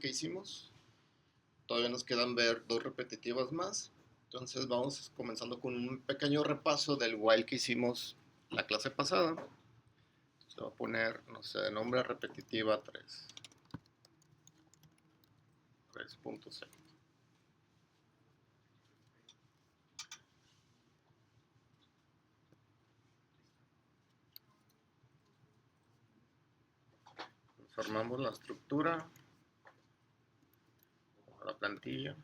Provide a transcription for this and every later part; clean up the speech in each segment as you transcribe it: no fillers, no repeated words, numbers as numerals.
que hicimos. Todavía nos quedan ver dos repetitivas más. Entonces vamos comenzando con un pequeño repaso del while que hicimos la clase pasada. Se va a poner, no sé, de nombre repetitiva 3.0. Formamos la estructura, la plantilla.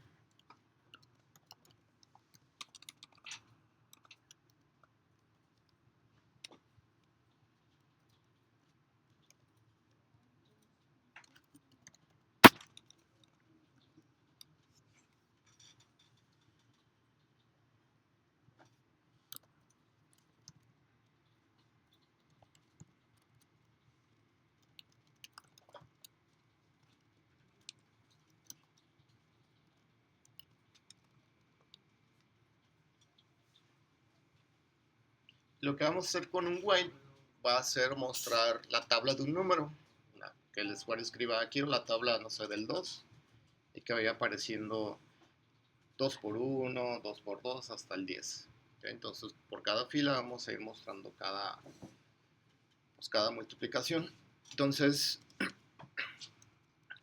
Lo que vamos a hacer con un while va a ser mostrar la tabla de un número. Que el usuario escriba, quiero la tabla, no sé, del 2, y que vaya apareciendo 2 por 1, 2 por 2 hasta el 10. ¿Okay? Entonces, por cada fila vamos a ir mostrando cada multiplicación. Entonces,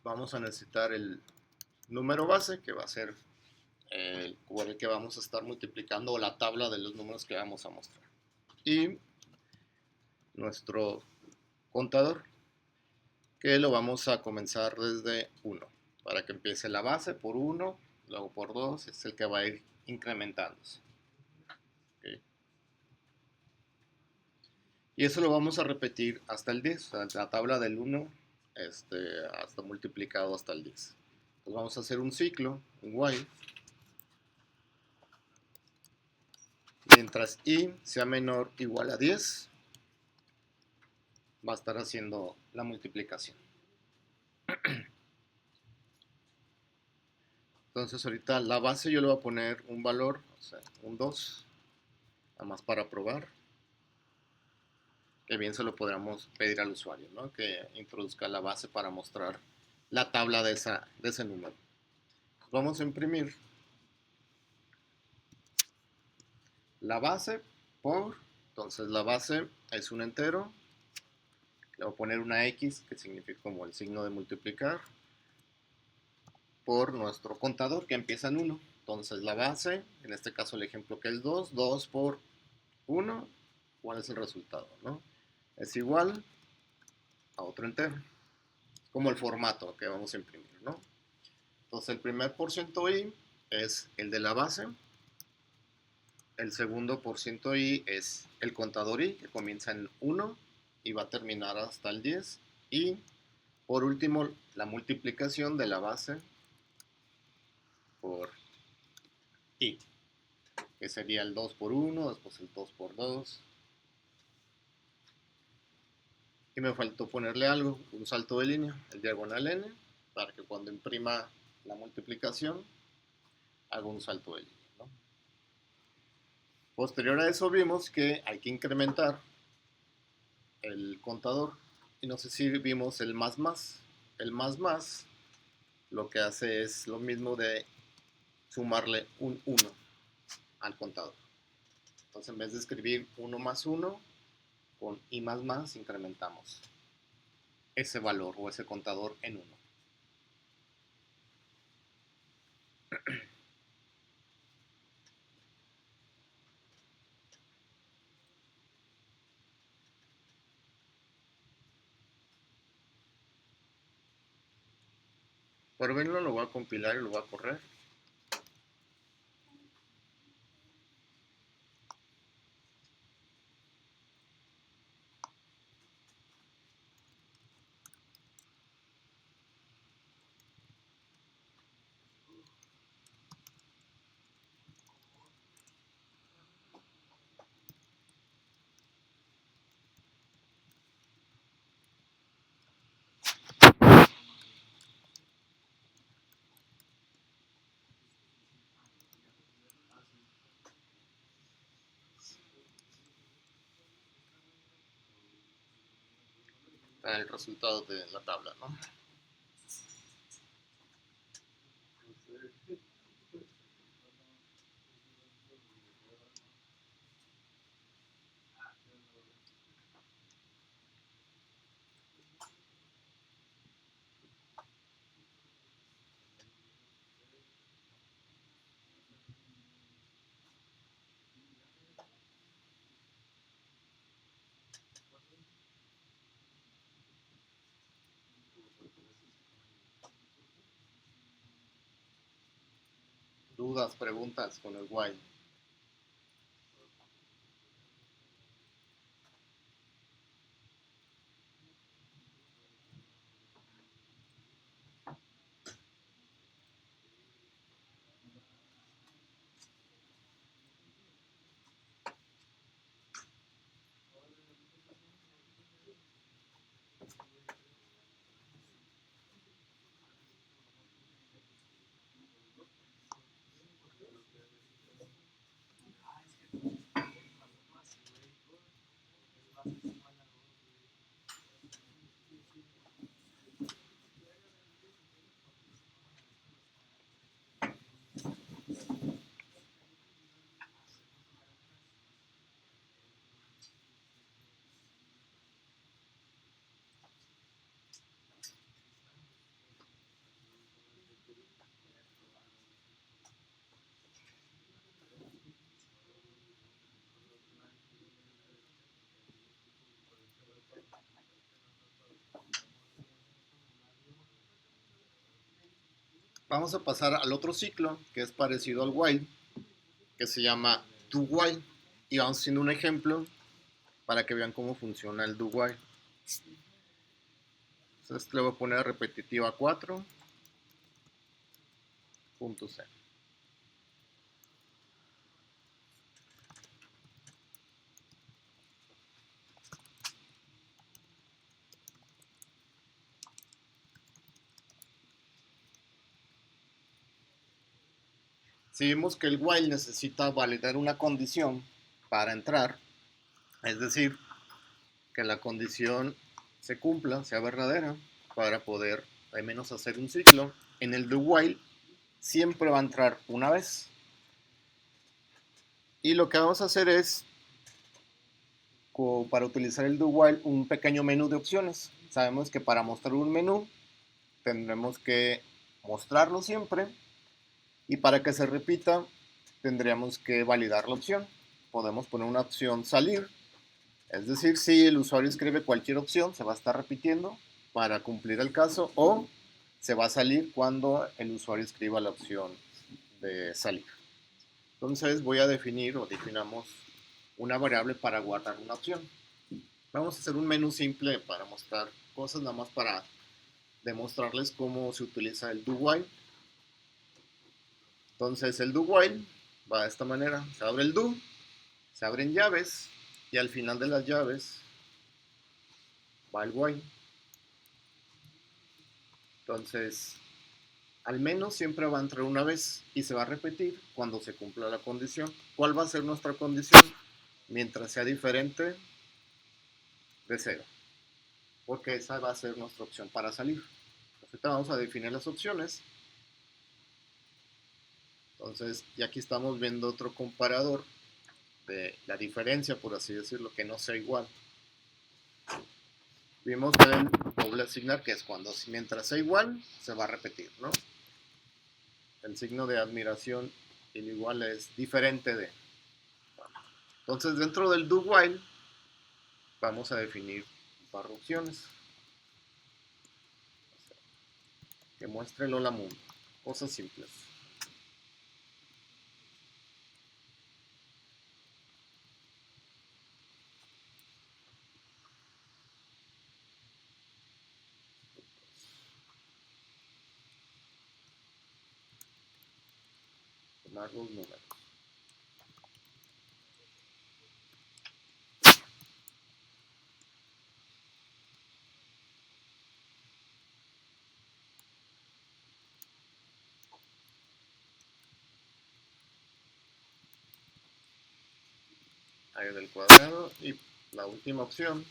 vamos a necesitar el número base, que va a ser con el que vamos a estar multiplicando, o la tabla de los números que vamos a mostrar. Y nuestro contador, que lo vamos a comenzar desde 1, para que empiece la base por 1, luego por 2, es el que va a ir incrementándose. ¿Okay? Y eso lo vamos a repetir hasta el 10, o sea, la tabla del 1 hasta multiplicado hasta el 10. Entonces vamos a hacer un ciclo, un while, mientras i sea menor o igual a 10, va a estar haciendo la multiplicación. Entonces ahorita la base yo le voy a poner un valor, o sea, un 2, nada más para probar. Que bien se lo podríamos pedir al usuario, ¿no? Que introduzca la base para mostrar la tabla de ese número. Vamos a imprimir la base por, entonces la base es un entero, le voy a poner una X, que significa como el signo de multiplicar, por nuestro contador, que empieza en 1. Entonces la base, en este caso el ejemplo que es 2, 2 por 1, ¿cuál es el resultado? ¿No? Es igual a otro entero, como el formato que vamos a imprimir, ¿no? Entonces el primer porciento i es el de la base, el segundo porciento i es el contador i, que comienza en 1 y va a terminar hasta el 10, y por último la multiplicación de la base por i, que sería el 2 por 1, después el 2 por 2, y me faltó ponerle algo, un salto de línea, el diagonal n, para que cuando imprima la multiplicación haga un salto de línea, ¿no? Posterior a eso vimos que hay que incrementar el contador, y no sé si vimos el más más. El más más lo que hace es lo mismo de sumarle un 1 al contador. Entonces en vez de escribir 1 más 1, con i más incrementamos ese valor o ese contador en 1. Por verlo lo voy a compilar y lo voy a correr. El resultado de la tabla, ¿no? dudas, preguntas con el while. Vamos a pasar al otro ciclo que es parecido al while, que se llama do while, y vamos haciendo un ejemplo para que vean cómo funciona el do while. Entonces le voy a poner repetitiva 4.c. Si vimos que el while necesita validar una condición para entrar, es decir, que la condición se cumpla, sea verdadera, para poder al menos hacer un ciclo, en el do while siempre va a entrar una vez. Y lo que vamos a hacer es, para utilizar el do while, un pequeño menú de opciones. Sabemos que para mostrar un menú tendremos que mostrarlo siempre, y para que se repita tendríamos que validar la opción. Podemos poner una opción salir, es decir, si el usuario escribe cualquier opción se va a estar repitiendo para cumplir el caso, o se va a salir cuando el usuario escriba la opción de salir. Entonces voy a definir, o definamos, una variable para guardar una opción. Vamos a hacer un menú simple para mostrar cosas, nada más para demostrarles cómo se utiliza el do while. Entonces el do while va de esta manera: se abre el do, se abren llaves, y al final de las llaves va el while. Entonces, al menos siempre va a entrar una vez y se va a repetir cuando se cumpla la condición. ¿Cuál va a ser nuestra condición? Mientras sea diferente de 0, porque esa va a ser nuestra opción para salir. Ahorita vamos a definir las opciones. Entonces, y aquí estamos viendo otro comparador de la diferencia, por así decirlo, que no sea igual. Vimos el doble asignar, que es cuando mientras sea igual se va a repetir, ¿no? El signo de admiración, el igual, es diferente de. Entonces, dentro del do while vamos a definir barra opciones, que muestre el hola mundo, cosas simples. Tomar los números. Ahí del cuadrado, y la última opción,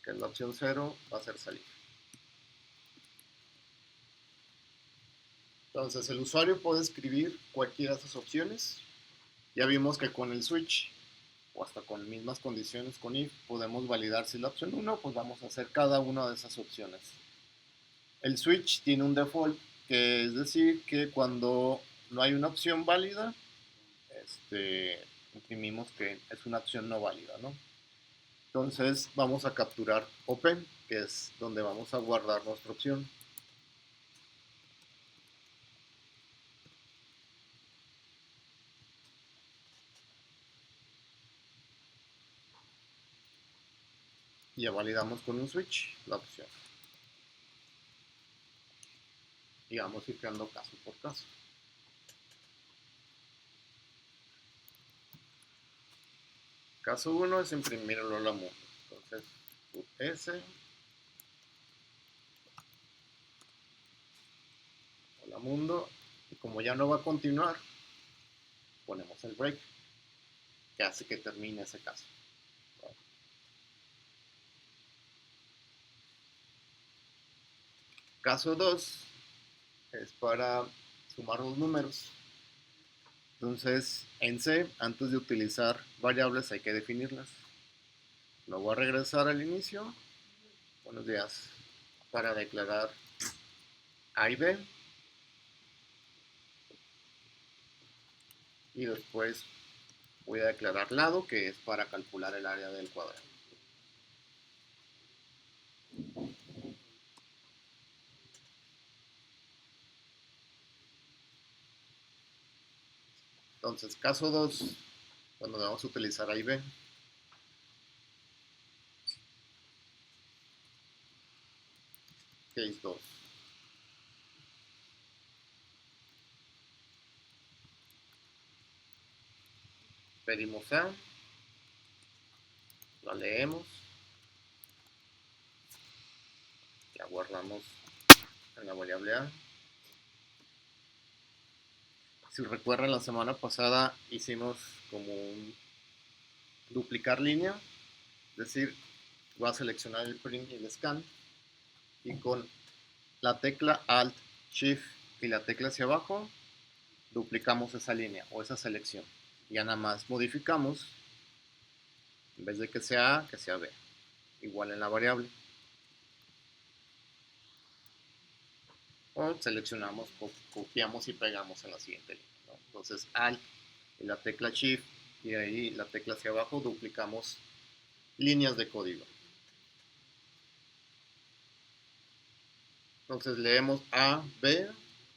que es la opción 0, va a ser salir. Entonces el usuario puede escribir cualquiera de esas opciones. Ya vimos que con el switch, o hasta con mismas condiciones con if, podemos validar si la opción 1, pues vamos a hacer cada una de esas opciones. El switch tiene un default, que es decir, que cuando no hay una opción válida, imprimimos que es una opción no válida, ¿no? Entonces vamos a capturar open, que es donde vamos a guardar nuestra opción. y ya validamos con un switch la opción. Y vamos a ir creando caso por caso. Caso 1 es imprimir el hola mundo. Entonces, S, hola mundo, y como ya no va a continuar, ponemos el break, que hace que termine ese caso. Caso 2 es para sumar los números. Entonces, en C, antes de utilizar variables hay que definirlas. Lo voy a regresar al inicio. Buenos días. Para declarar A y B. Y después voy a declarar lado, que es para calcular el área del cuadrado. Entonces, caso 2, cuando vamos a utilizar A y B. Case 2. Pedimos A, la leemos, la guardamos en la variable A. Si recuerdan, la semana pasada hicimos como un duplicar línea, es decir, voy a seleccionar el print y el scan, y con la tecla Alt, Shift y la tecla hacia abajo, duplicamos esa línea o esa selección. Ya nada más modificamos, en vez de que sea A, que sea B, igual en la variable. O seleccionamos, copiamos y pegamos en la siguiente línea, ¿no? Entonces Alt y la tecla Shift y ahí la tecla hacia abajo duplicamos líneas de código. Entonces leemos A, B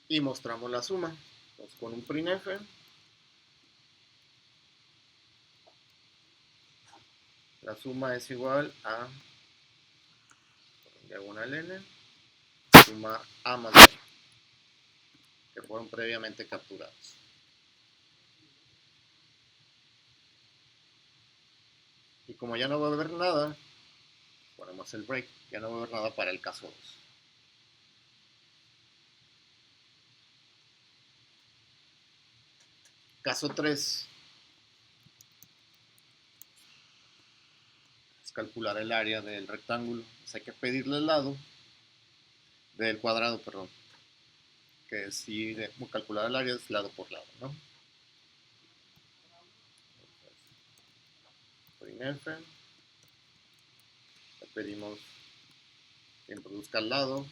y mostramos la suma. Entonces con un printf la suma es igual a diagonal n suma A más B, que fueron previamente capturados. Y como ya no va a haber nada, ponemos el break, ya no va a haber nada para el caso 2. Caso 3 es calcular el área del rectángulo. Pues hay que pedirle el lado del cuadrado, perdón, que si calcular el área es lado por lado, ¿no? Printf, le pedimos que introduzca al lado,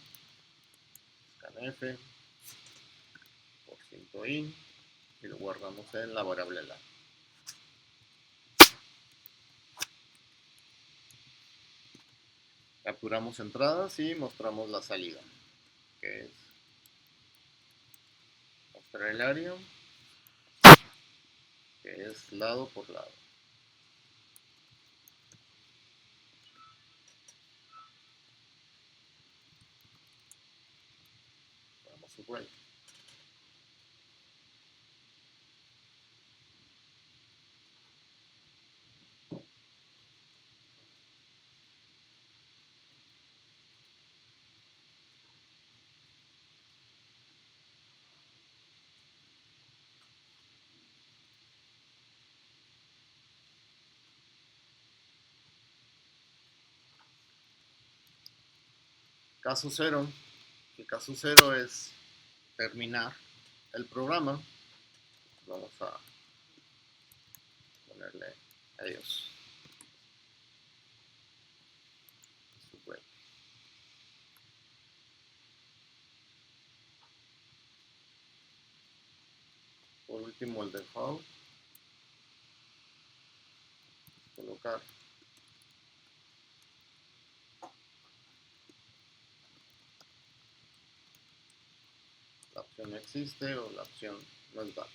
scanf, %in, y lo guardamos en la variable lado. Capturamos entradas y mostramos la salida, que es mostrar el área, que es lado por lado. Vamos a break. Caso 0. El caso 0 es terminar el programa. Vamos a ponerle adiós. Por último, el default. Colocar la opción no existe o la opción no es válida.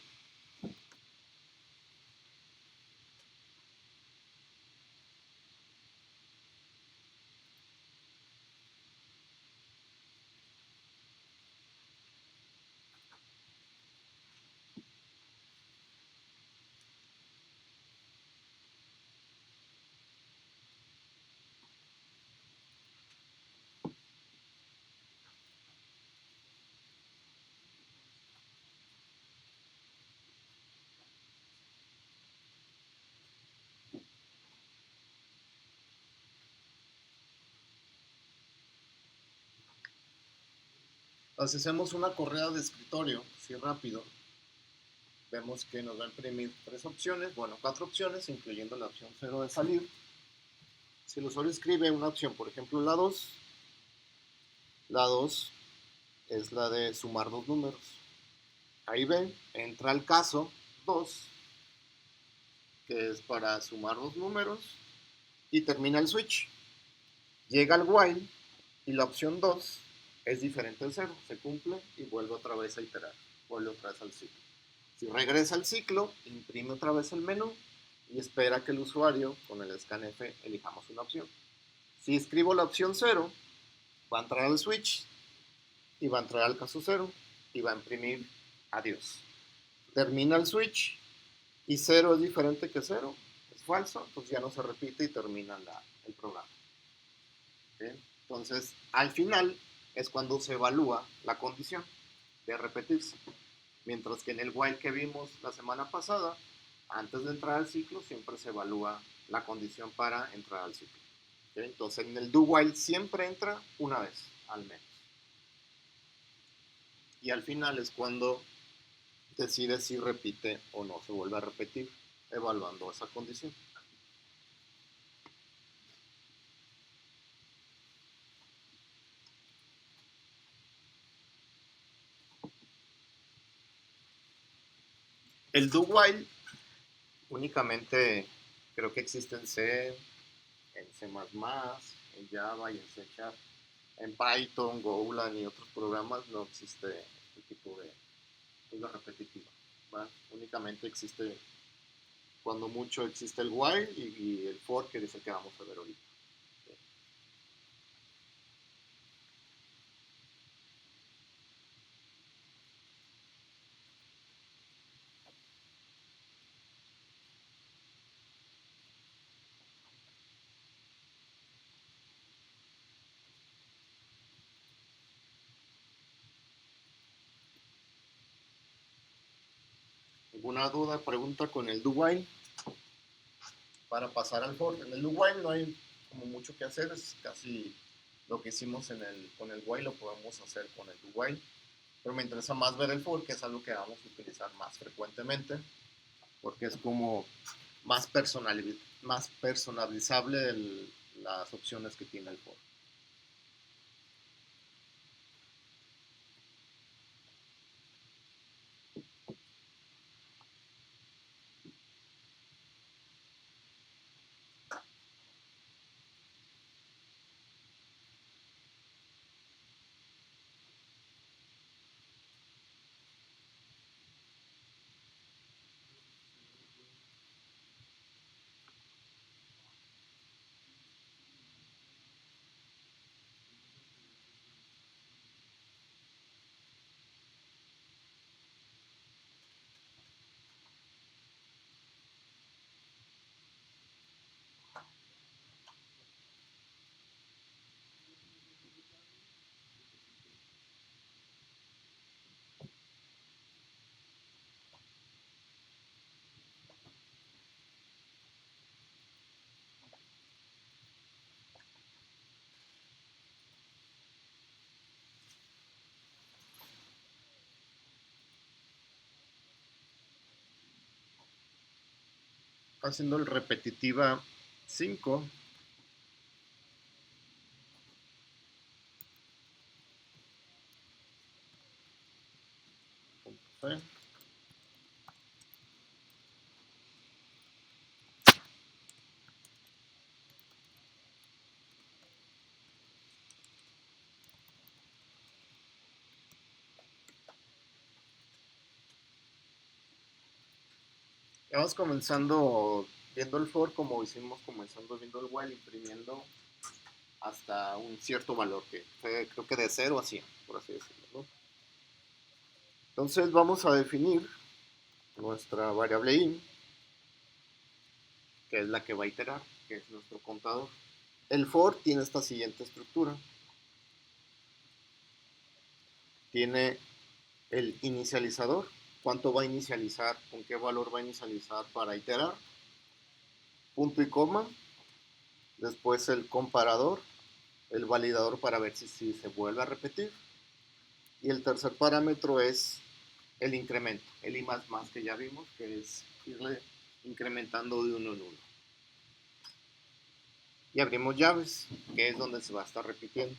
Si hacemos una corrida de escritorio, así rápido, vemos que nos va a imprimir 3 opciones, bueno, 4 opciones, incluyendo la opción 0 de salir. Si el usuario escribe una opción, por ejemplo la 2 es la de sumar 2 números. Ahí ven, entra el caso 2, que es para sumar 2 números, y termina el switch. Llega el while, y la opción 2 es diferente al 0, se cumple y vuelve otra vez a iterar, vuelve otra vez al ciclo. Si regresa al ciclo, imprime otra vez el menú y espera que el usuario, con el scanf, elijamos una opción. Si escribo la opción 0, va a entrar al switch y va a entrar al caso 0 y va a imprimir adiós. Termina el switch y 0 es diferente que 0, es falso, entonces ya no se repite y termina el programa. ¿Okay? Entonces, al final es cuando se evalúa la condición de repetirse. Mientras que en el while que vimos la semana pasada, antes de entrar al ciclo, siempre se evalúa la condición para entrar al ciclo. ¿Okay? Entonces, en el do while siempre entra una vez, al menos. Y al final es cuando decide si repite o no se vuelve a repetir, evaluando esa condición. El do while únicamente creo que existe en C, en C++, en Java y en C Sharp. En Python, Golang y otros programas no existe este tipo de repetitiva. ¿Va? Únicamente existe, cuando mucho existe el while y el for, que es el que vamos a ver ahorita. ¿Alguna duda, pregunta con el do while? Para pasar al for. En el do while no hay como mucho que hacer, es casi lo que hicimos con el while lo podemos hacer con el do while. Pero me interesa más ver el for, que es algo que vamos a utilizar más frecuentemente, porque es como más personalizable las opciones que tiene el for. Haciendo el repetitiva 5. C. Vamos comenzando viendo el for como hicimos comenzando viendo el while, imprimiendo hasta un cierto valor que fue, creo que de 0 a 100, por así decirlo, ¿no? Entonces vamos a definir nuestra variable in, que es la que va a iterar, que es nuestro contador. El for tiene esta siguiente estructura. Tiene el inicializador, cuánto va a inicializar, con qué valor va a inicializar para iterar, punto y coma, después el comparador, el validador para ver si se vuelve a repetir, Y el tercer parámetro es el incremento, el I más más que ya vimos, que es irle incrementando de uno en uno. Y abrimos llaves, que es donde se va a estar repitiendo.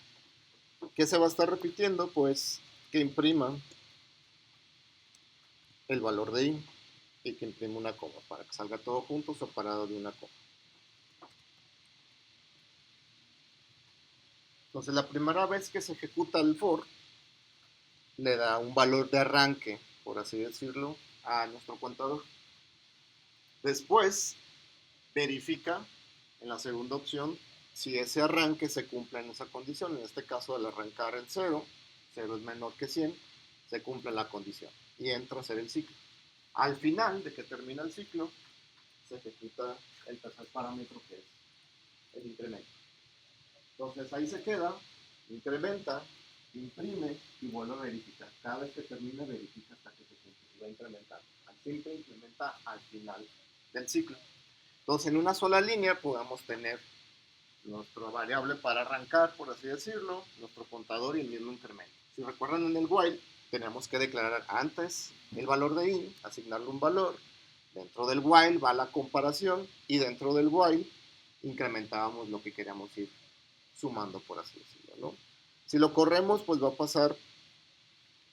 ¿Qué se va a estar repitiendo? Pues que imprima el valor de I y que imprima una coma para que salga todo junto separado de una coma. Entonces la primera vez que se ejecuta el for, le da un valor de arranque, por así decirlo, a nuestro contador. Después verifica en la segunda opción si ese arranque se cumple en esa condición. En este caso, al arrancar el 0, 0 es menor que 100, se cumple la condición y entra a hacer el ciclo. Al final de que termina el ciclo, se ejecuta el tercer parámetro, que es el incremento. Entonces ahí se queda, incrementa, imprime y vuelve a verificar. Cada vez que termine, verifica hasta que se cumple y va incrementando. Siempre incrementa al final del ciclo. Entonces, en una sola línea podamos tener nuestra variable para arrancar, por así decirlo, nuestro contador y el mismo incremento. Si recuerdan, en el while tenemos que declarar antes el valor de i, asignarle un valor. Dentro del while va la comparación y dentro del while incrementábamos lo que queríamos ir sumando, por así decirlo, ¿no? Si lo corremos, pues va a pasar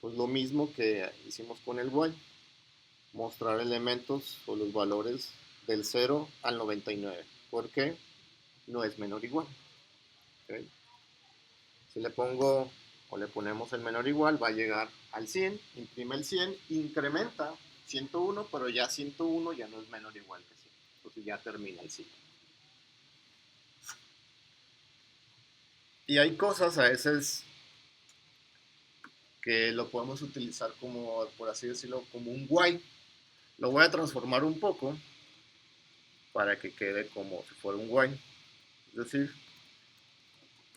pues lo mismo que hicimos con el while, mostrar elementos o los valores del 0 al 99. ¿Por qué? No es menor o igual. ¿Okay? Si le pongo o le ponemos el menor o igual, va a llegar al 100, imprime el 100, incrementa 101, pero ya 101 ya no es menor o igual que 100. Entonces ya termina el ciclo. Y hay cosas a veces que lo podemos utilizar como, por así decirlo, como un while. Lo voy a transformar un poco para que quede como si fuera un while. Es decir,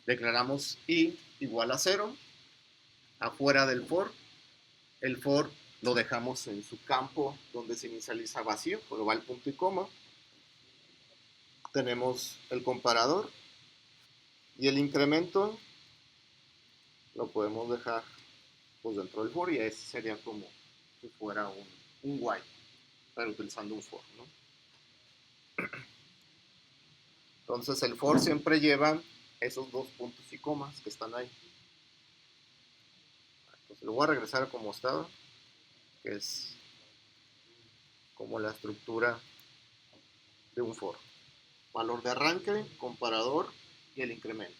declaramos i igual a 0 afuera del for. El for lo dejamos en su campo donde se inicializa vacío, pero va el punto y coma. Tenemos el comparador y el incremento lo podemos dejar pues dentro del for y ese sería como si fuera un while, pero utilizando un for, ¿no? Entonces el for siempre lleva esos dos puntos y comas que están ahí. Entonces lo voy a regresar a como estaba, que es como la estructura de un for. Valor de arranque, comparador y el incremento.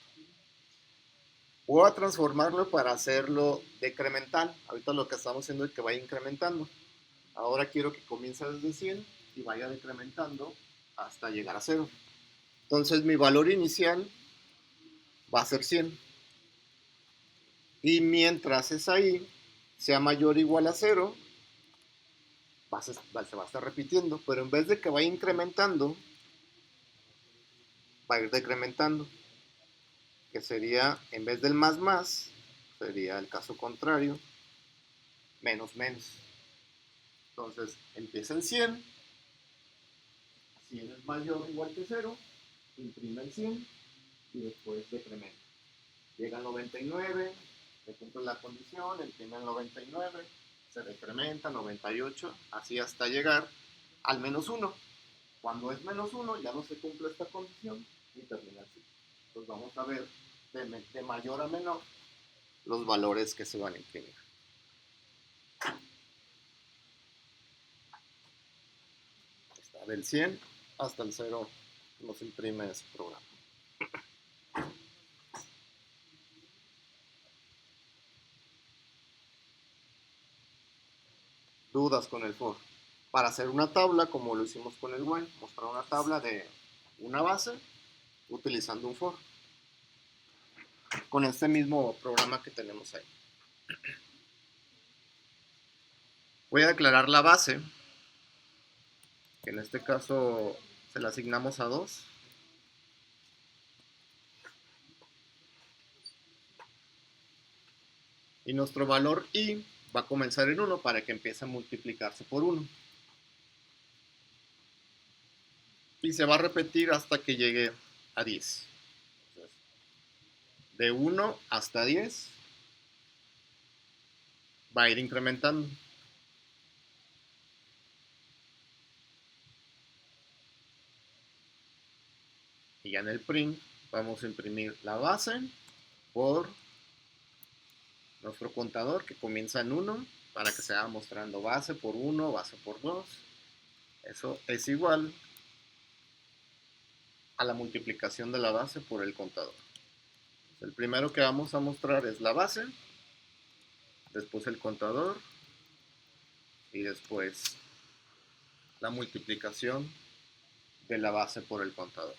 Voy a transformarlo para hacerlo decremental. Ahorita lo que estamos haciendo es que vaya incrementando. Ahora quiero que comience desde 100 y vaya decrementando hasta llegar a 0. Entonces mi valor inicial va a ser 100. Y mientras es ahí sea mayor o igual a 0, se va a estar repitiendo. Pero en vez de que vaya incrementando, va a ir decrementando. Que sería, en vez del más más, sería el caso contrario, menos menos. Entonces empieza en 100, 100 es mayor o igual que 0, imprime el 100 y después decrementa. Llega al 99, se cumple la condición, imprime el 99, se decrementa 98, así hasta llegar al menos 1. Cuando es menos 1 ya no se cumple esta condición y termina así. Entonces vamos a ver de mayor a menor los valores que se van a imprimir. Está del 100 hasta el 0 nos imprime ese programa. Dudas con el for. Para hacer una tabla, como lo hicimos con el while, mostrar una tabla de una base utilizando un for. Con este mismo programa que tenemos ahí. Voy a declarar la base, que en este caso se la asignamos a 2. Y nuestro valor i va a comenzar en 1 para que empiece a multiplicarse por 1. Y se va a repetir hasta que llegue a 10. Entonces, de 1 hasta 10 va a ir incrementando. Y ya en el print vamos a imprimir la base por nuestro contador que comienza en 1 para que se vaya mostrando base por 1, base por 2. Eso es igual a la multiplicación de la base por el contador. El primero que vamos a mostrar es la base, después el contador y después la multiplicación de la base por el contador.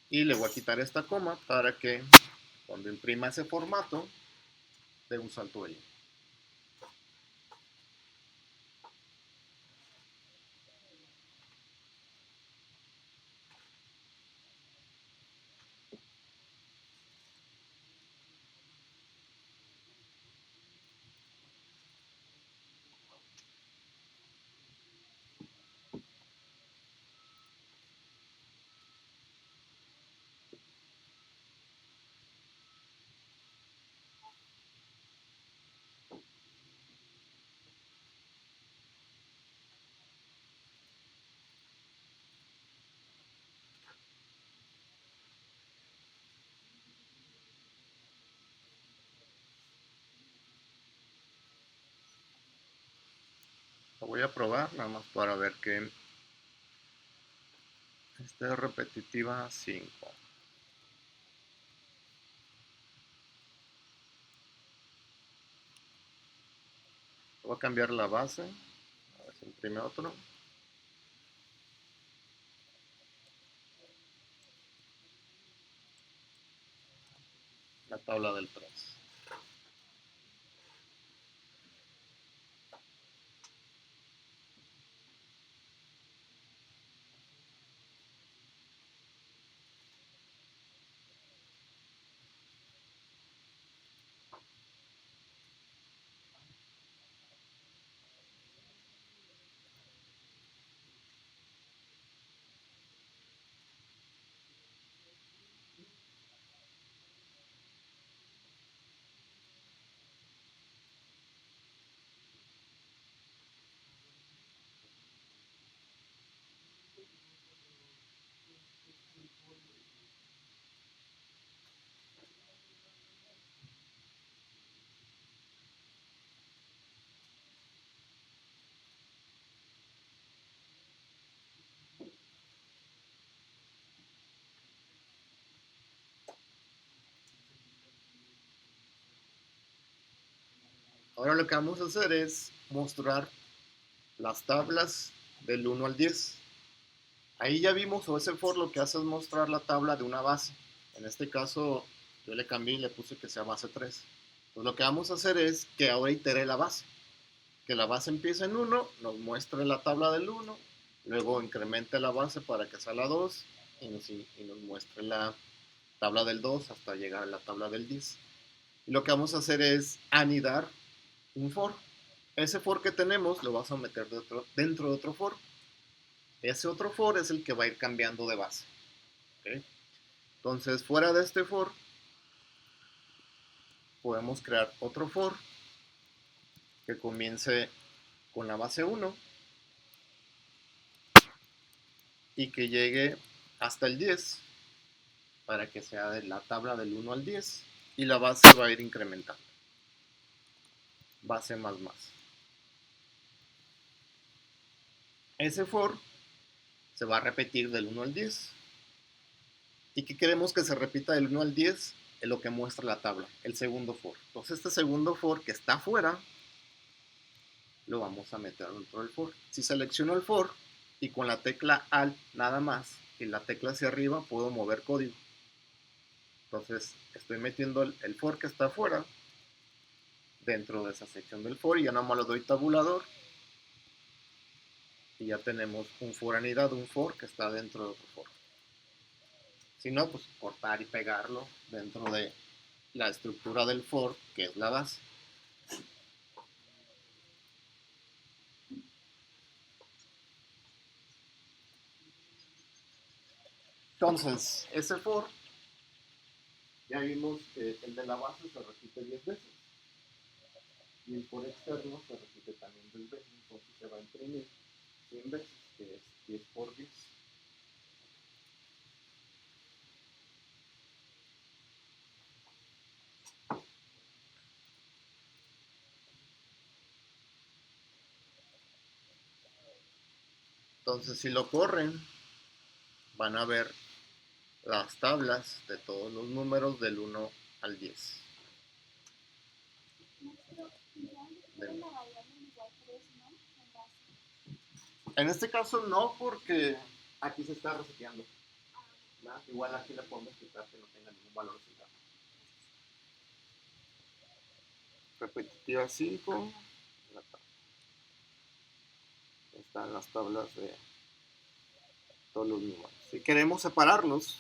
Y le voy a quitar esta coma para que cuando imprima ese formato dé un salto de línea. Lo voy a probar nada más para ver que esté repetitiva 5. Voy a cambiar la base, a ver si imprime otro. La tabla del 3. Ahora lo que vamos a hacer es mostrar las tablas del 1 al 10. Ahí ya vimos, o ese for lo que hace es mostrar la tabla de una base. En este caso yo le cambié y le puse que sea base 3. Entonces lo que vamos a hacer es que ahora itere la base. Que la base empiece en 1, nos muestre la tabla del 1, luego incremente la base para que sea la 2 y nos muestre la tabla del 2 hasta llegar a la tabla del 10. Y lo que vamos a hacer es anidar un for. Ese for que tenemos lo vas a meter dentro de otro for. Ese otro for es el que va a ir cambiando de base. ¿Okay? Entonces, fuera de este for, podemos crear otro for que comience con la base 1 y que llegue hasta el 10 para que sea de la tabla del 1 al 10 y la base va a ir incrementando. Base más más. Ese for se va a repetir del 1 al 10. ¿Y qué queremos que se repita del 1 al 10? Es lo que muestra la tabla, el segundo for. Entonces este segundo for que está afuera, lo vamos a meter dentro del for. Si selecciono el for y con la tecla Alt nada más y la tecla hacia arriba puedo mover código. Entonces estoy metiendo el for que está afuera dentro de esa sección del for y ya nada más le doy tabulador y ya tenemos un for anidado, un for que está dentro de otro for. Si no, pues cortar y pegarlo dentro de la estructura del for, que es la base. Entonces, ese for Ya vimos que el de la base se repite 10 veces y el por externo se repite también 10 veces, entonces se va a imprimir 100 veces, que es 10 por 10. Entonces, si lo corren, van a ver las tablas de todos los números del 1 al 10. En este caso no, porque aquí se está reseteando. ¿Verdad? Igual aquí le podemos quitar que no tenga ningún valor central. Repetitiva 5. Están las tablas de todos los números. Si queremos separarlos,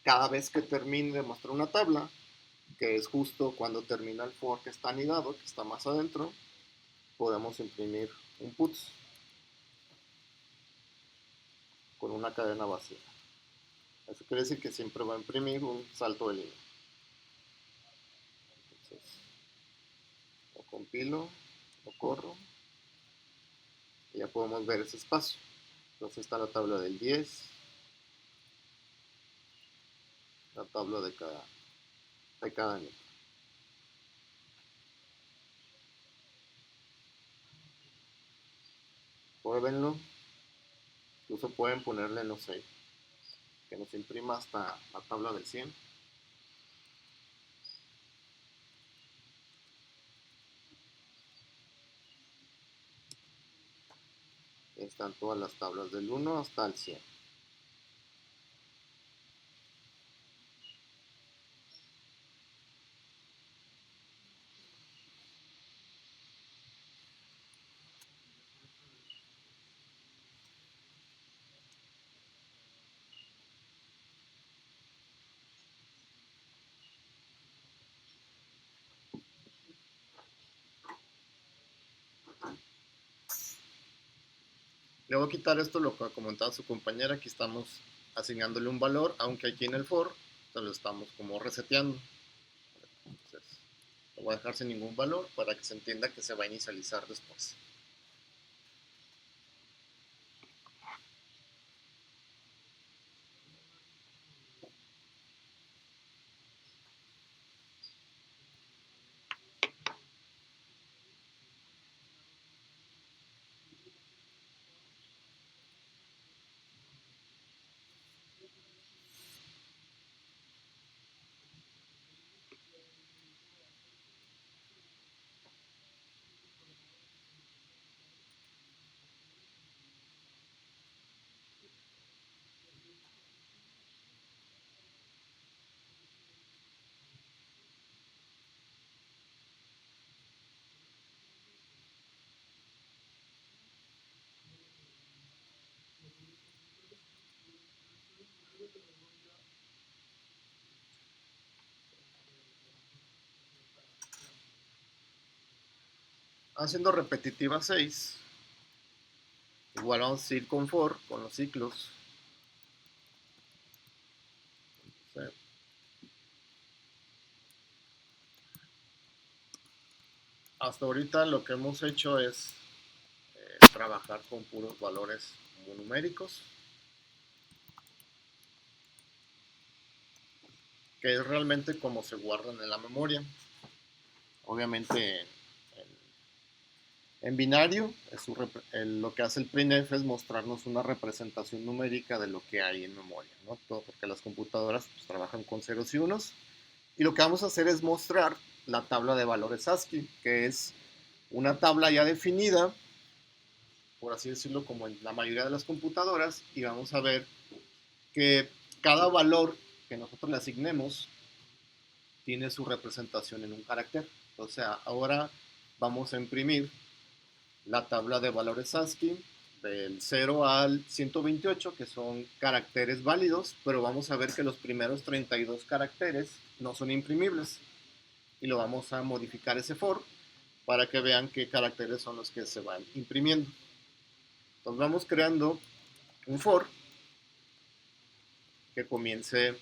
cada vez que termine de mostrar una tabla, que es justo cuando termina el for que está anidado, que está más adentro, podemos imprimir un puts con una cadena vacía. Eso quiere decir que siempre va a imprimir un salto de línea. Entonces, lo compilo, lo corro, y ya podemos ver ese espacio. Entonces está la tabla del 10, la tabla de cada nivel. Pruébenlo. Incluso pueden ponerle, no sé, que nos imprima hasta la tabla del 100. Están todas las tablas del 1 hasta el 100. Le voy a quitar esto, lo que comentaba su compañera. Aquí estamos asignándole un valor, aunque aquí en el for lo estamos como reseteando. Entonces, lo voy a dejar sin ningún valor para que se entienda que se va a inicializar después. Haciendo repetitiva 6, igual vamos a ir con for, con los ciclos. ¿Sí? Hasta ahorita lo que hemos hecho es trabajar con puros valores numéricos, que es realmente como se guardan en la memoria. Obviamente en binario, lo que hace el printf es mostrarnos una representación numérica de lo que hay en memoria, ¿no? Todo porque las computadoras pues, trabajan con ceros y unos. Y lo que vamos a hacer es mostrar la tabla de valores ASCII, que es una tabla ya definida, por así decirlo, como en la mayoría de las computadoras, y vamos a ver que cada valor que nosotros le asignemos tiene su representación en un carácter. O sea, ahora vamos a imprimir la tabla de valores ASCII del 0 al 128, que son caracteres válidos, pero vamos a ver que los primeros 32 caracteres no son imprimibles. Y lo vamos a modificar ese for para que vean qué caracteres son los que se van imprimiendo. Entonces vamos creando un for que comience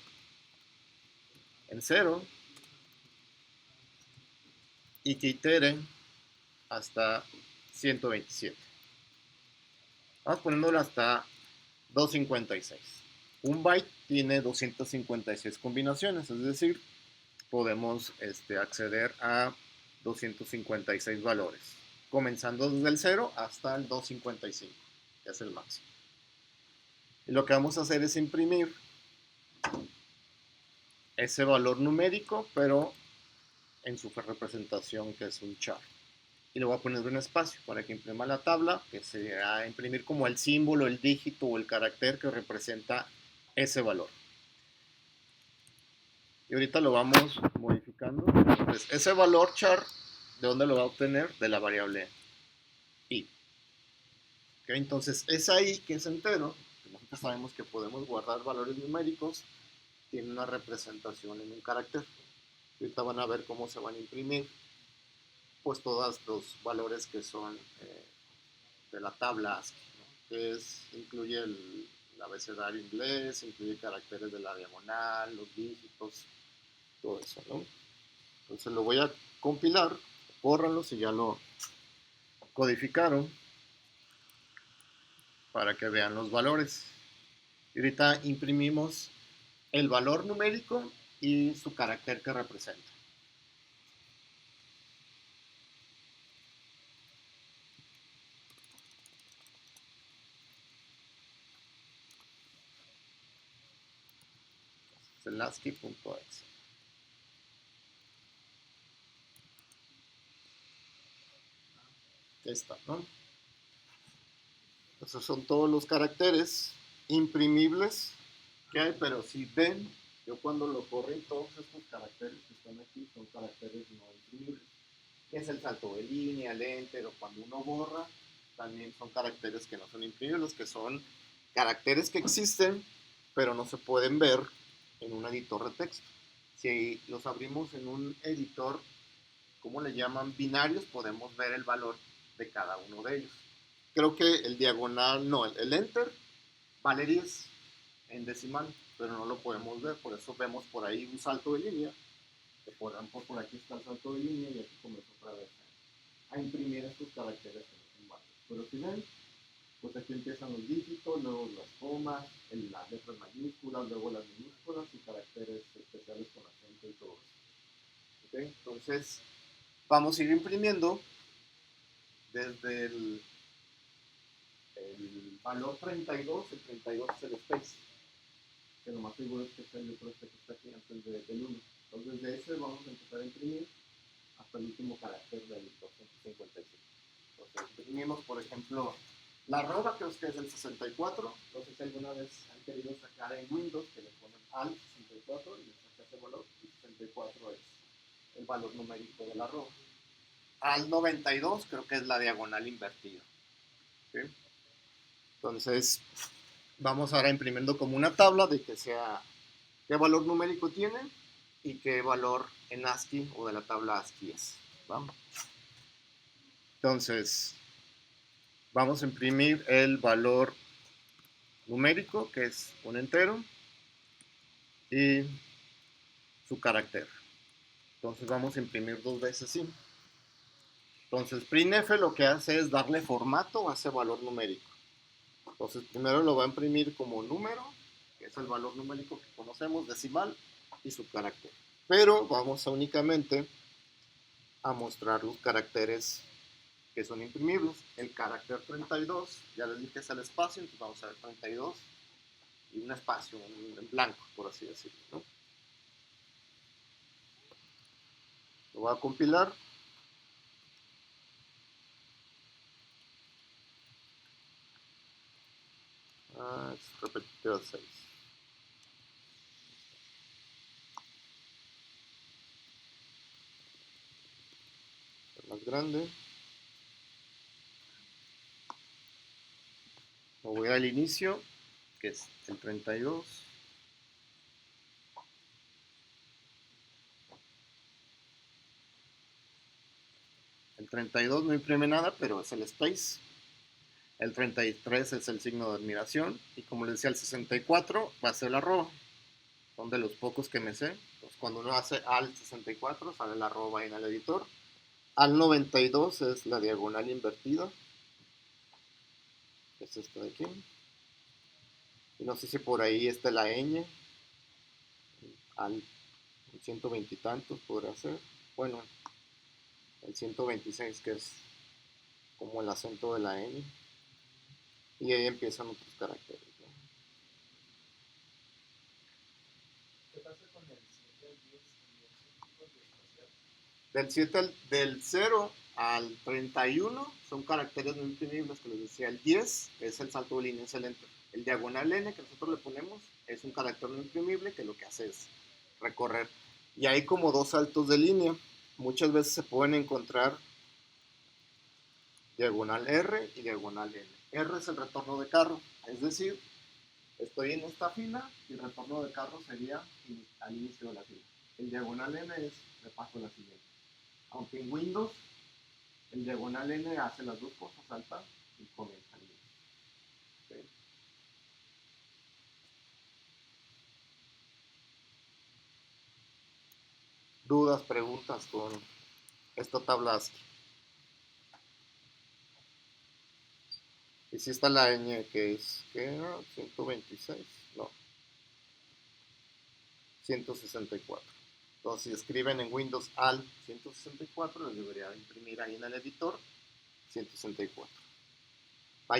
en 0 y que itere hasta 127. Vamos poniéndolo hasta 256. Un byte tiene 256 combinaciones, es decir, podemos acceder a 256 valores, comenzando desde el 0 hasta el 255, que es el máximo. Y lo que vamos a hacer es imprimir ese valor numérico, pero en su representación, que es un char. Y le voy a poner un espacio para que imprima la tabla, que se va a imprimir como el símbolo, el dígito o el carácter que representa ese valor. Y ahorita lo vamos modificando. Entonces, ese valor char, ¿de dónde lo va a obtener? De la variable i. ¿Okay? Entonces, esa i que es entero, que nosotros sabemos que podemos guardar valores numéricos, tiene una representación en un carácter. Ahorita van a ver cómo se van a imprimir pues todos los valores que son de la tabla ASCII, ¿no? Que incluye el abecedario inglés, incluye caracteres de la diagonal, los dígitos, todo eso, ¿no? Entonces lo voy a compilar, córranlo si ya lo codificaron para que vean los valores. Y ahorita imprimimos el valor numérico y su carácter que representa. Es el ASCII.exe. Ya está, ¿no? Esos son todos los caracteres imprimibles que hay, pero si ven, yo cuando lo corren, todos estos caracteres que están aquí son caracteres no imprimibles. Que es el salto de línea, el enter, o cuando uno borra, también son caracteres que no son imprimibles, que son caracteres que existen, pero no se pueden ver en un editor de texto. Si los abrimos en un editor, ¿cómo le llaman? Binarios, podemos ver el valor de cada uno de ellos. Creo que el diagonal, no, el enter vale 10 en decimal, pero no lo podemos ver, por eso vemos por ahí un salto de línea, que por aquí está el salto de línea y aquí comenzó otra vez a imprimir estos caracteres que no son válidos. Pero si ven, pues aquí empiezan los dígitos, luego las comas, las letras mayúsculas, luego las minúsculas y caracteres especiales con acento y todo eso. ¿Okay? Entonces, vamos a ir imprimiendo desde el valor 32, el 32 es el space, que lo más seguro es que sea el otro que está aquí antes del 1. Entonces, desde ese vamos a empezar a imprimir hasta el último carácter del 255. Entonces, imprimimos, por ejemplo, la arroba, creo que es el 64. No sé si alguna vez han querido sacar en Windows que le ponen al 64 y le saca ese valor, y 64 es el valor numérico de la arroba. Al 92 creo que es la diagonal invertida. ¿Sí? Entonces, vamos ahora imprimiendo como una tabla de que sea qué valor numérico tiene y qué valor en ASCII o de la tabla ASCII es. ¿Vamos? Entonces, vamos a imprimir el valor numérico, que es un entero, y su carácter. Entonces vamos a imprimir dos veces sí. Entonces printf lo que hace es darle formato a ese valor numérico. Entonces primero lo va a imprimir como número, que es el valor numérico que conocemos, decimal, y su carácter. Pero vamos a únicamente a mostrar los caracteres que son imprimibles. El carácter 32, ya les dije es el espacio, entonces vamos a ver 32 y un espacio en blanco, por así decirlo, ¿no? Lo voy a compilar. Es repetido 6. Más grande. Me voy al inicio, que es el 32. El 32 no imprime nada, pero es el space. El 33 es el signo de admiración. Y como les decía, el 64 va a ser la arroba. Son de los pocos que me sé. Entonces, cuando uno hace al 64, sale la arroba en el editor. Al 92 es la diagonal invertida. Es esta de aquí. Y no sé si por ahí está la ñ. Al 120 y tantos podrá ser. Bueno, el 126 que es como el acento de la ñ. Y ahí empiezan otros caracteres, ¿no? ¿Qué pasa con el 7 al 10 también? ¿Son tipos de espacial? Del 0 al 31 son caracteres no imprimibles que les decía. El 10 es el salto de línea, es el enter. El diagonal n que nosotros le ponemos es un carácter no imprimible que lo que hace es recorrer. Y hay como dos saltos de línea. Muchas veces se pueden encontrar diagonal R y diagonal N. R es el retorno de carro, es decir, estoy en esta fila y el retorno de carro sería al inicio de la fila. El diagonal N es me paso a la siguiente. Aunque en Windows el diagonal N hace las dos cosas, salta y comienza el inicio. ¿Okay? Dudas, preguntas con esta tabla ASCII. Y si está la ñ que es, ¿qué era? 126, no, 164. Entonces, si escriben en Windows al 164, les debería imprimir ahí en el editor 164.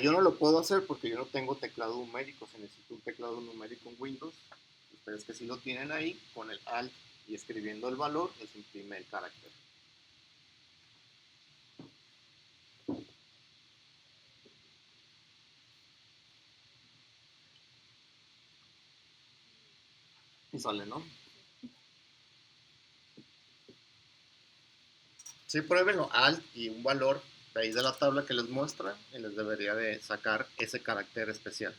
Yo no lo puedo hacer porque yo no tengo teclado numérico. Se necesita un teclado numérico en Windows. Ustedes que sí lo tienen ahí, con el Alt y escribiendo el valor, les imprime el carácter. Y sale, ¿no? Sí, pruébenlo, Alt y un valor de ahí de la tabla que les muestra y les debería de sacar ese carácter especial.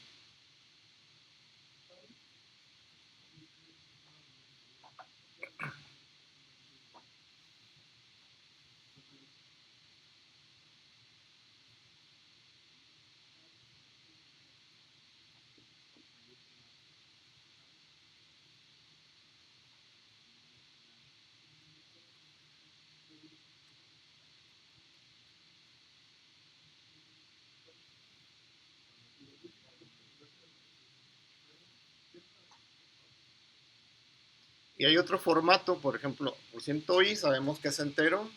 Y hay otro formato, por ejemplo, %i sabemos que es entero.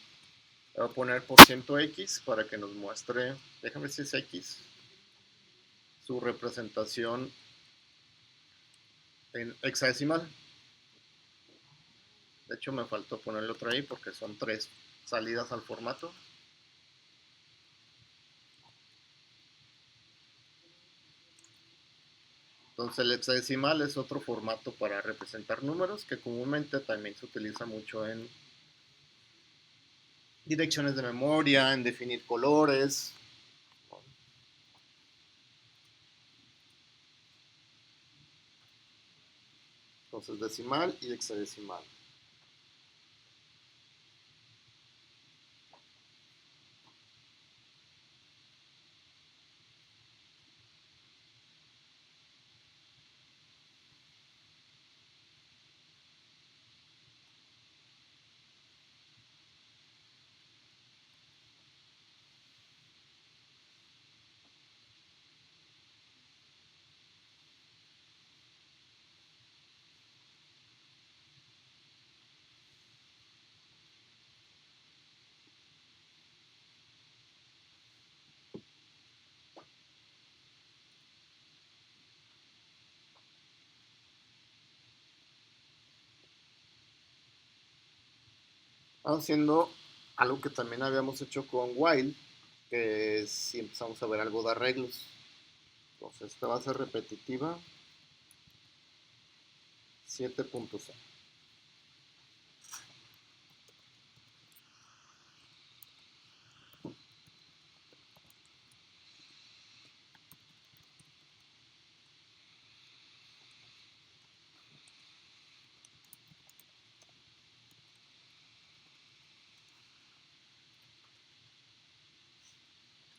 Le voy a poner %x para que nos muestre, déjame ver si es x, su representación en hexadecimal. De hecho, me faltó ponerle otra ahí porque son 3 salidas al formato. Entonces, el hexadecimal es otro formato para representar números que comúnmente también se utiliza mucho en direcciones de memoria, en definir colores. Entonces, decimal y hexadecimal. Haciendo algo que también habíamos hecho con while, que es si empezamos a ver algo de arreglos. Entonces, esta va a ser repetitiva 7.0.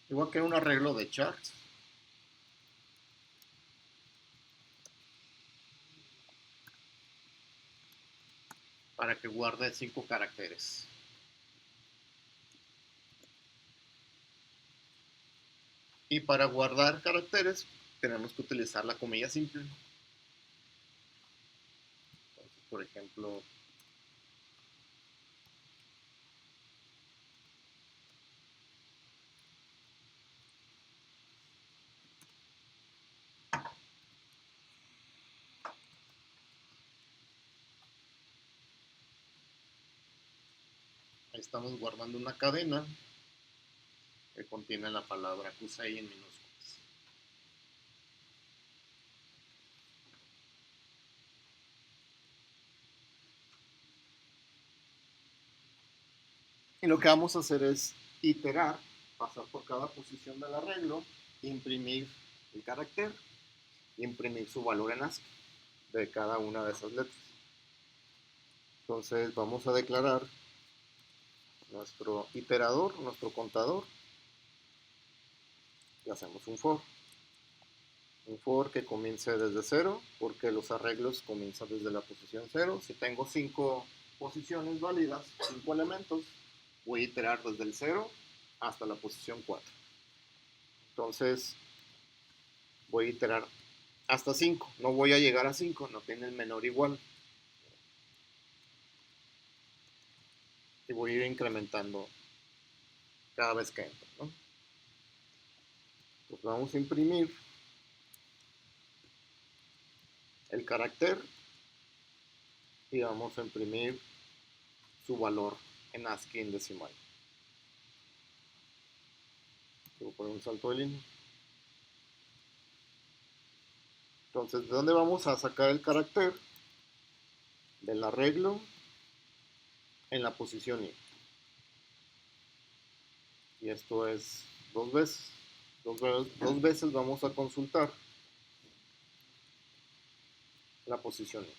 Igual que un arreglo de charts. que guarde 5 caracteres. Y para guardar caracteres tenemos que utilizar la comilla simple. Entonces, por ejemplo, ahí estamos guardando una cadena que contiene la palabra Kusei en minúsculas. Y lo que vamos a hacer es iterar, pasar por cada posición del arreglo, imprimir el carácter, imprimir su valor en ASCII de cada una de esas letras. Entonces vamos a declarar nuestro iterador, nuestro contador, y hacemos un for. Un for que comience desde 0, porque los arreglos comienzan desde la posición 0. Si tengo 5 posiciones válidas, 5 elementos, voy a iterar desde el 0 hasta la posición 4. Entonces voy a iterar hasta 5. No voy a llegar a 5, no tiene el menor igual. Y voy a ir incrementando cada vez que entro, ¿no? Pues vamos a imprimir el carácter y vamos a imprimir su valor en ASCII en decimal. Voy a poner un salto de línea. Entonces, ¿de dónde vamos a sacar el carácter? Del arreglo en la posición I. Y esto es 2 veces. Dos veces vamos a consultar la posición I.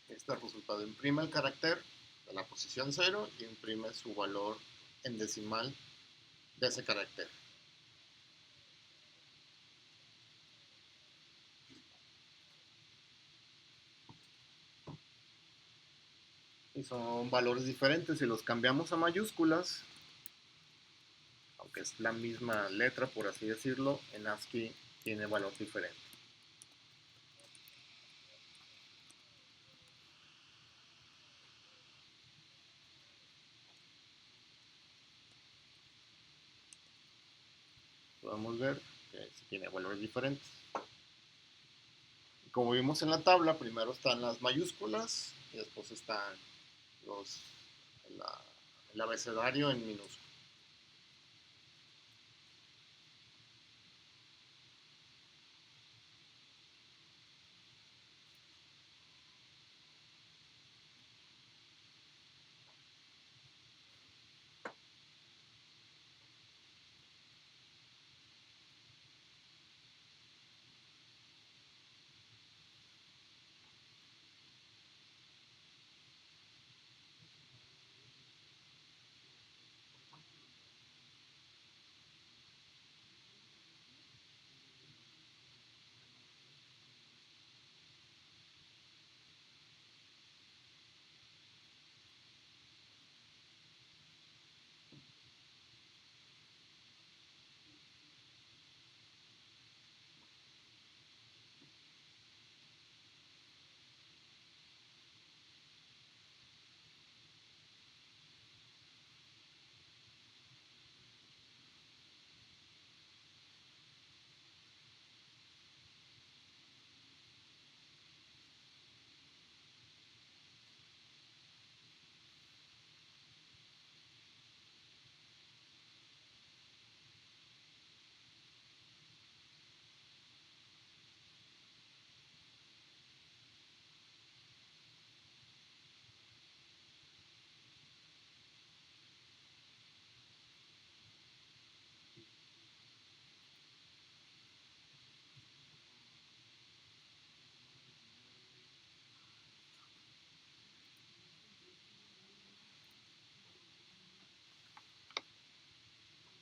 Este resultado imprime el carácter de la posición 0 y imprime su valor en decimal de ese carácter. Y son valores diferentes. Si los cambiamos a mayúsculas, aunque es la misma letra, por así decirlo, en ASCII tiene valor diferente. Podemos ver que tiene valores diferentes. Como vimos en la tabla, primero están las mayúsculas y después están el abecedario en minúsculas.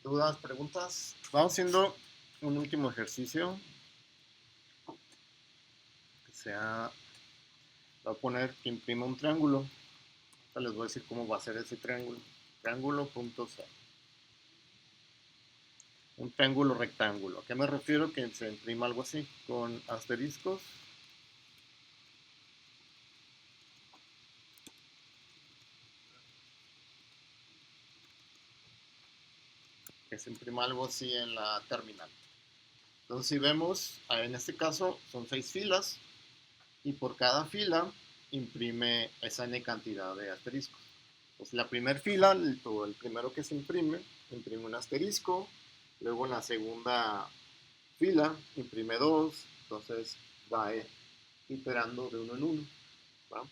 ¿Dudas, preguntas? Vamos haciendo un último ejercicio. Que sea, voy a poner que imprima un triángulo. Ahora les voy a decir cómo va a ser ese triángulo. Triángulo punto C. Un triángulo rectángulo. ¿A qué me refiero? Que se imprima algo así, con asteriscos. Que se imprima algo así en la terminal. Entonces, si vemos, en este caso son 6 filas y por cada fila imprime esa n cantidad de asteriscos. Entonces, la primera fila, o el primero que se imprime un asterisco, luego en la segunda fila imprime 2, entonces va iterando de uno en uno, ¿va?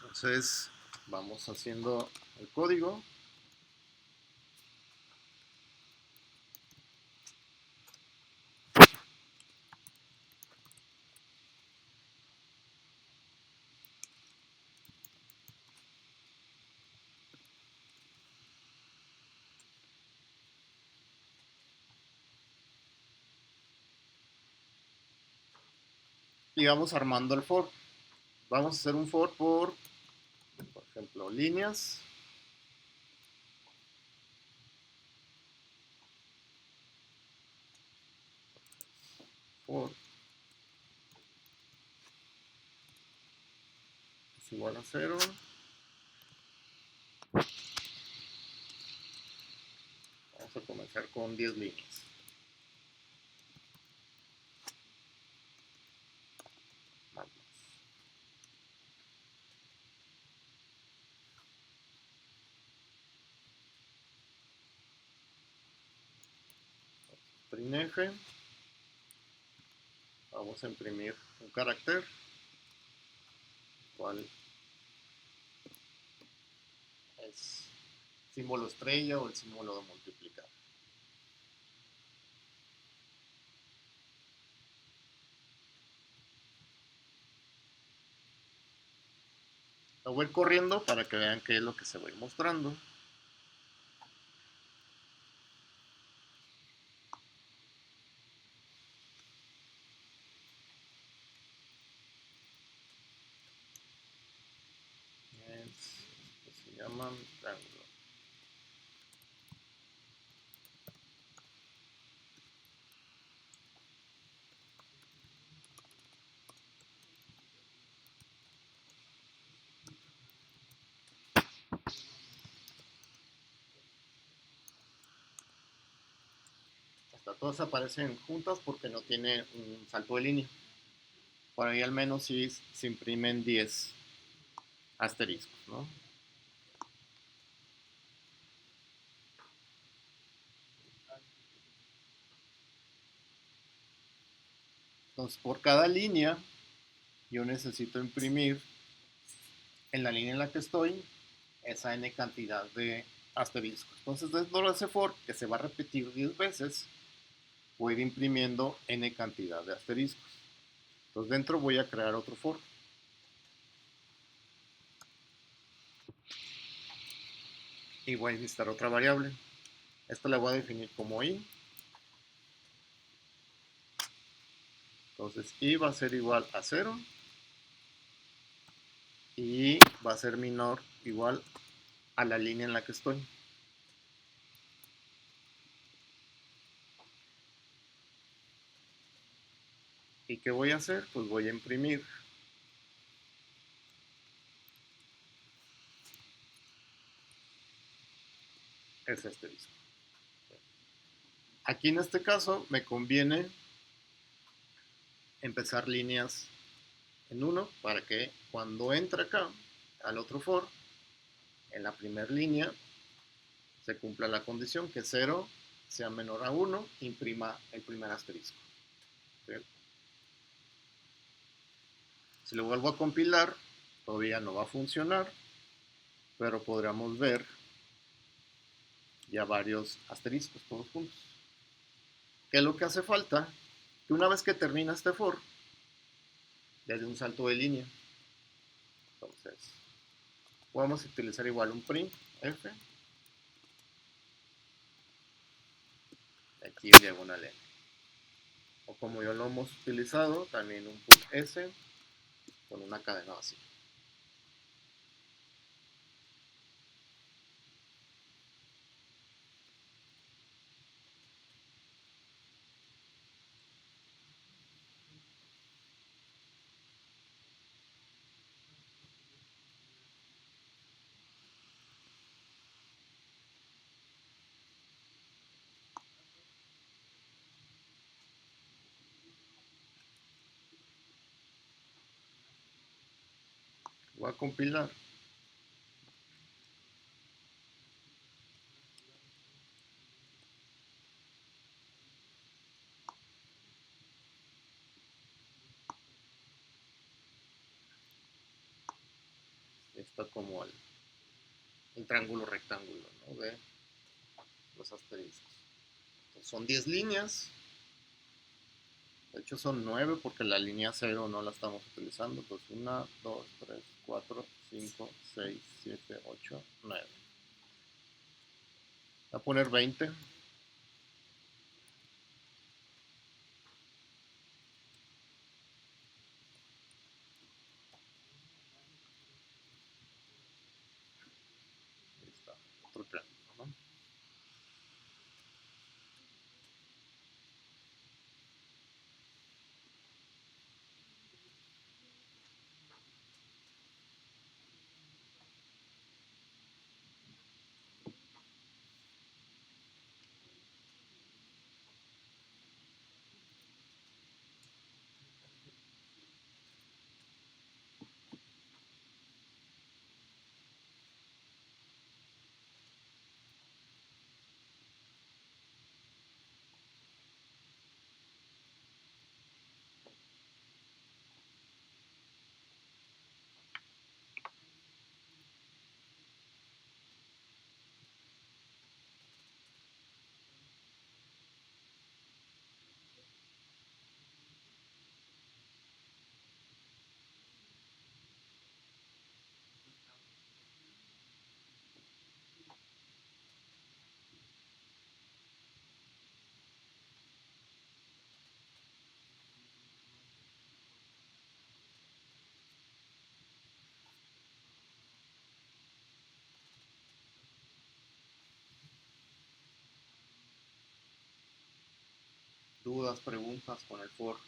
Entonces, vamos haciendo el código. Y vamos armando el for. Vamos a hacer un for por ejemplo, líneas. For es igual a 0. Vamos a comenzar con 10 líneas. Primeje. Vamos a imprimir un carácter, cual es símbolo estrella o el símbolo de multiplicar. Lo voy a ir corriendo para que vean qué es lo que se va a ir mostrando. Se llaman triángulo. Hasta todas aparecen juntas porque no tiene un salto de línea. Por ahí al menos sí se imprimen 10 asteriscos, ¿no? Entonces, por cada línea, yo necesito imprimir en la línea en la que estoy esa n cantidad de asteriscos. Entonces, dentro de ese for, que se va a repetir 10 veces, voy a ir imprimiendo n cantidad de asteriscos. Entonces, dentro voy a crear otro for. Y voy a necesitar otra variable. Esta la voy a definir como i. Entonces, i va a ser igual a 0. Y va a ser menor igual a la línea en la que estoy. ¿Y qué voy a hacer? Pues voy a imprimir ese asterisco. Aquí en este caso me conviene empezar líneas en 1 para que cuando entre acá al otro for, en la primera línea se cumpla la condición que 0 sea menor a 1, imprima el primer asterisco. ¿Sí? Si lo vuelvo a compilar, todavía no va a funcionar, pero podríamos ver ya varios asteriscos todos juntos. ¿Qué es lo que hace falta? Que una vez que termina este for, le dé un salto de línea. Entonces, podemos utilizar igual un print f aquí en diagonal N. O como ya lo hemos utilizado, también un put S con una cadena vacía. Voy a compilar. Está como el triángulo rectángulo, ¿no? De los asteriscos. Entonces, son 10 líneas. De hecho son 9 porque la línea 0 no la estamos utilizando. Pues 1, 2, 3, 4, 5, 6, 7, 8, 9. Voy a poner 20. Ahí está, otro triángulo, ¿no? Dudas, preguntas con el for. A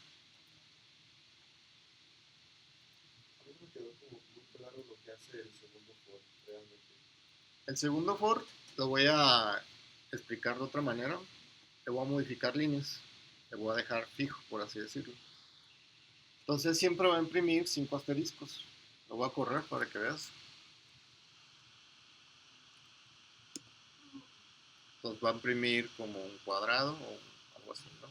mí me quedó como muy claro lo que hace el segundo for, realmente. El segundo for lo voy a explicar de otra manera. Le voy a modificar líneas. Le voy a dejar fijo, por así decirlo. Entonces siempre va a imprimir 5 asteriscos. Lo voy a correr para que veas. Entonces va a imprimir como un cuadrado o algo así, ¿no?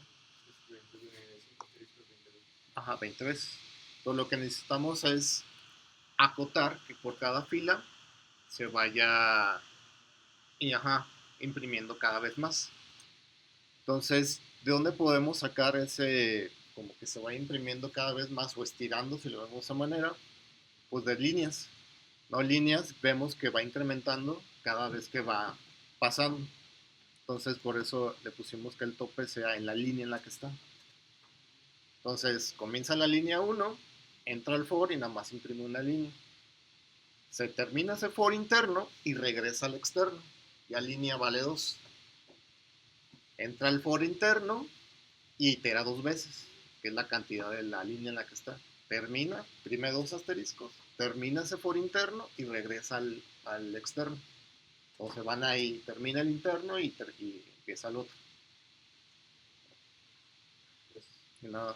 Es 5 asteriscos 20 veces. Ajá, 20 veces. Entonces lo que necesitamos es acotar que por cada fila se vaya y ajá, imprimiendo cada vez más. Entonces, ¿de dónde podemos sacar ese, como que se vaya imprimiendo cada vez más o estirando, si lo vemos de esa manera? Pues de líneas. No líneas, vemos que va incrementando cada vez que va pasando. Entonces, por eso le pusimos que el tope sea en la línea en la que está. Entonces, comienza la línea 1, entra el for y nada más imprime una línea. Se termina ese for interno y regresa al externo. Ya línea vale 2. Entra el for interno y itera 2 veces, que es la cantidad de la línea en la que está. Termina, imprime 2 asteriscos, termina ese for interno y regresa al externo. Entonces van ahí, termina el interno y empieza el otro. Pues, Y nada.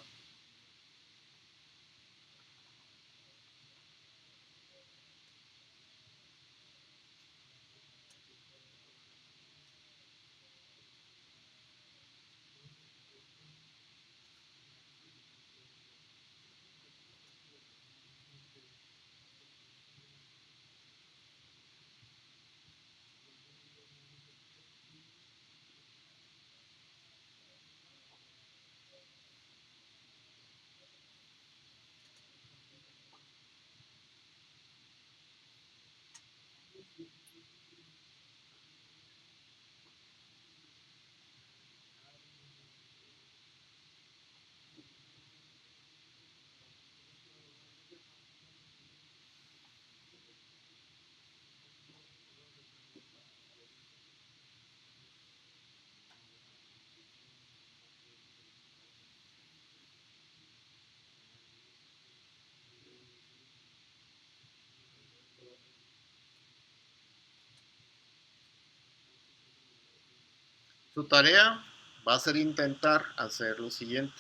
Su tarea va a ser intentar hacer lo siguiente.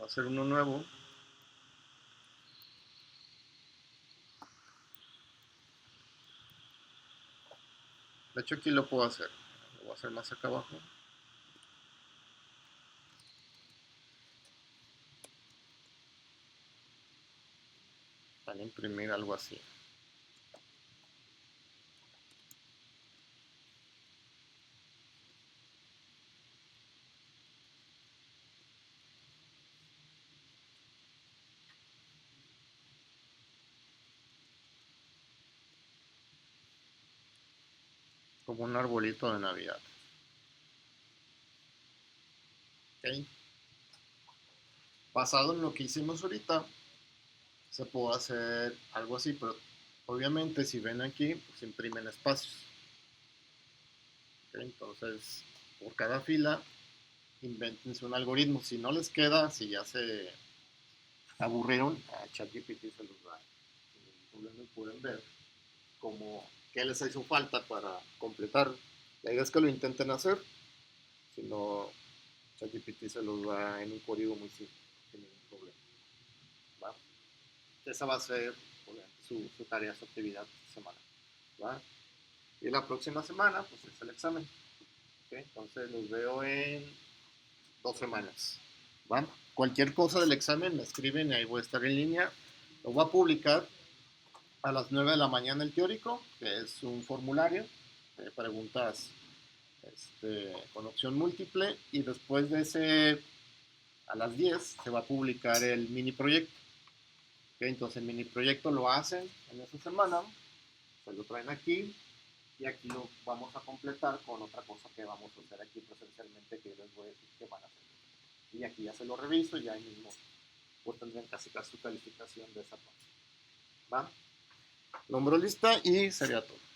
Va a ser uno nuevo. De hecho, aquí lo puedo hacer. Lo voy a hacer más acá abajo. Para imprimir algo así. Como un arbolito de Navidad. ¿Ok? Basado en lo que hicimos ahorita, se puede hacer algo así, pero obviamente si ven aquí, pues imprimen espacios. ¿Ok? Entonces, por cada fila, invéntense un algoritmo. Si no les queda, si ya se aburrieron, a ChatGPT se los da. Sin ningún problema pueden ver como qué les hizo falta para completar. La idea es que lo intenten hacer, si no, ChatGPT se los da en un código muy simple, sin ningún problema. ¿Va? Esa va a ser su tarea, su actividad esta semana. ¿Va? Y la próxima semana, pues es el examen. ¿Okay? Entonces los veo en 2 semanas. ¿Va? Cualquier cosa del examen me escriben y ahí voy a estar en línea. Lo voy a publicar a las 9 de la mañana el teórico, que es un formulario de preguntas con opción múltiple, y después de ese, a las 10, se va a publicar el mini proyecto. ¿Okay? Entonces el mini proyecto lo hacen en esa semana, se lo traen aquí, y aquí lo vamos a completar con otra cosa que vamos a hacer aquí presencialmente, que les voy a decir que van a hacer. Y aquí ya se lo reviso y ya ahí mismo pues tendrán casi su calificación de esa parte. ¿Va? Nombro lista y sería todo.